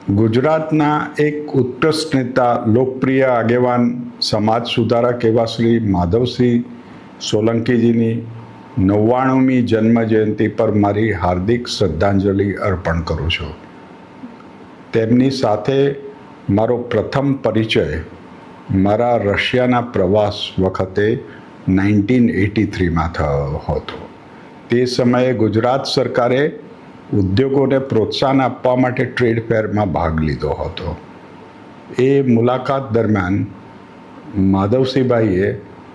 ગુજરાતના એક ઉત્કૃષ્ટ નેતા, લોકપ્રિય આગેવાન, સમાજ સુધારક એવા શ્રી માધવશ્રી સોલંકીજીની 99મી જન્મજયંતિ પર મારી હાર્દિક શ્રદ્ધાંજલિ અર્પણ કરું છું. તેમની સાથે મારો પ્રથમ પરિચય મારા રશિયાના પ્રવાસ વખતે 1983માં થયો હતો. તે સમયે ગુજરાત સરકારે ઉદ્યોગોને પ્રોત્સાહન આપવા માટે ટ્રેડ ફેરમાં ભાગ લીધો હતો. એ મુલાકાત દરમિયાન માધવસિંહભાઈએ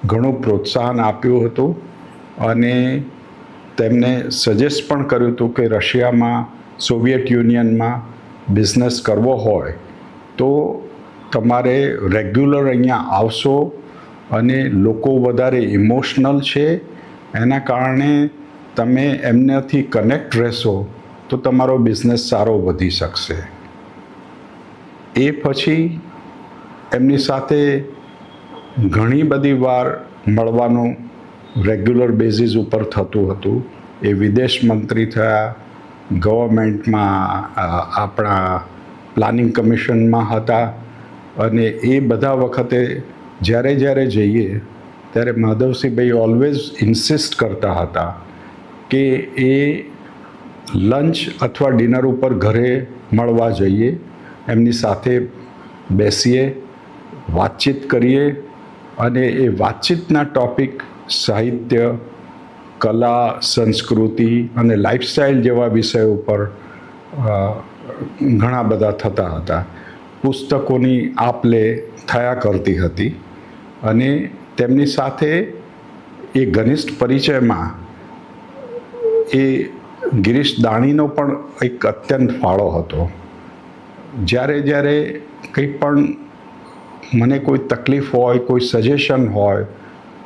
ઘણું પ્રોત્સાહન આપ્યું હતું અને તેમને સજેસ્ટ પણ કર્યું હતું કે રશિયામાં, સોવિયત યુનિયનમાં બિઝનેસ કરવો હોય તો તમારે રેગ્યુલર અહીંયા આવશો અને લોકો વધારે ઇમોશનલ છે, એના કારણે તમે એમનાથી કનેક્ટ રહેશો તો તમારો બિઝનેસ સારો વધી શકશે. એ પછી એમની સાથે ઘણી બધી વાર મળવાનું રેગ્યુલર બેઝિસ ઉપર થતું હતું. એ વિદેશ મંત્રી થયા, ગવર્મેન્ટમાં આપણા પ્લાનિંગ કમિશનમાં હતા અને એ બધા વખતે જ્યારે જઈએ ત્યારે માધવસિંહભાઈ ઓલવેઝ ઇન્સિસ્ટ કરતા હતા કે એ લંચ અથવા ડિનર ઉપર ઘરે મળવા જઈએ, એમની સાથે બેસીએ, વાતચીત કરીએ અને એ વાતચીતના ટૉપિક સાહિત્ય, કલા, સંસ્કૃતિ અને લાઈફસ્ટાઈલ જેવા વિષયો ઉપર ઘણા બધા થતા હતા. પુસ્તકોની આપ-લે થયા કરતી હતી અને તેમની સાથે એ ઘનિષ્ઠ પરિચયમાં એ ગિરીશ દાણીનો પણ એક અત્યંત ફાળો હતો. જ્યારે કંઈ પણ મને કોઈ તકલીફ હોય, કોઈ સજેશન હોય,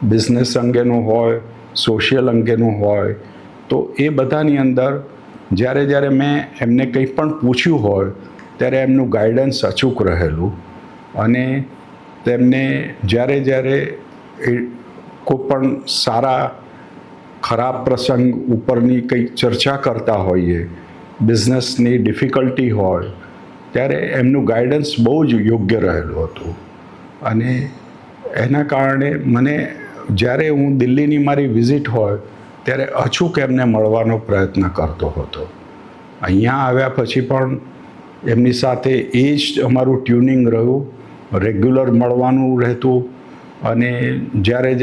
બિઝનેસ અંગેનું હોય, સોશિયલ અંગેનું હોય, તો એ બધાની અંદર જ્યારે મેં એમને કંઈ પણ પૂછ્યું હોય ત્યારે એમનું ગાઈડન્સ અચૂક રહેલું અને તેમને જ્યારે કોઈ પણ સારા ખરાબ પ્રસંગ ઉપરની કંઈક ચર્ચા કરતા હોઈએ, બિઝનેસની ડિફિકલ્ટી હોય, ત્યારે એમનું ગાઈડન્સ બહુ જ યોગ્ય રહેલું હતું. અને એના કારણે મને જ્યારે હું દિલ્હીની મારી વિઝિટ હોય ત્યારે અચૂક એમને મળવાનો પ્રયત્ન કરતો હતો. અહીંયા આવ્યા પછી પણ એમની સાથે એ જ અમારું ટ્યુનિંગ રહ્યું, રેગ્યુલર મળવાનું રહેતું અને જ્યારે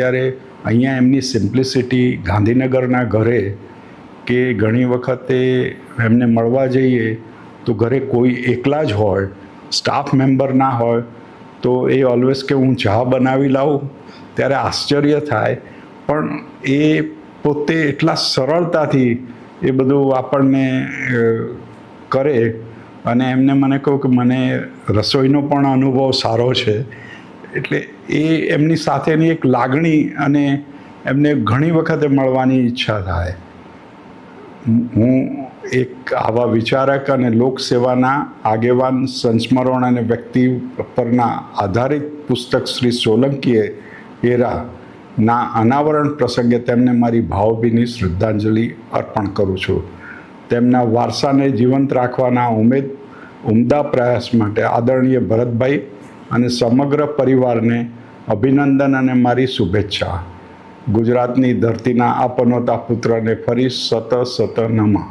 અહીંયા એમની સિમ્પ્લિસિટી, ગાંધીનગરના ઘરે કે ઘણી વખતે એમને મળવા જઈએ તો ઘરે કોઈ એકલા જ હોય, સ્ટાફ મેમ્બર ના હોય, તો એ ઓલવેઝ કે હું ચા બનાવી લાવું, ત્યારે આશ્ચર્ય થાય. પણ એ પોતે એટલા સરળતાથી એ બધું આપણને કરે અને એમને મને કહું કે મને રસોઈનો પણ અનુભવ સારો છે. એટલે એ એમની સાથેની એક લાગણી અને એમને ઘણી વખતે મળવાની ઈચ્છા થાય. હું એક આવા વિચારક અને લોકસેવાના આગેવાન, સંસ્મરણ અને વ્યક્તિ પરના આધારિત પુસ્તક શ્રી સોલંકીએ એરાના અનાવરણ પ્રસંગે તેમને મારી ભાવભીની શ્રદ્ધાંજલિ અર્પણ કરું છું. તેમના વારસાને જીવંત રાખવાના ઉમદા પ્રયાસ માટે આદરણીય ભરતભાઈ અને સમગ્ર પરિવારને અભિનંદન અને મારી શુભેચ્છા. ગુજરાતની ધરતીના આ પનોતા પુત્રને ફરી સત નમઃ.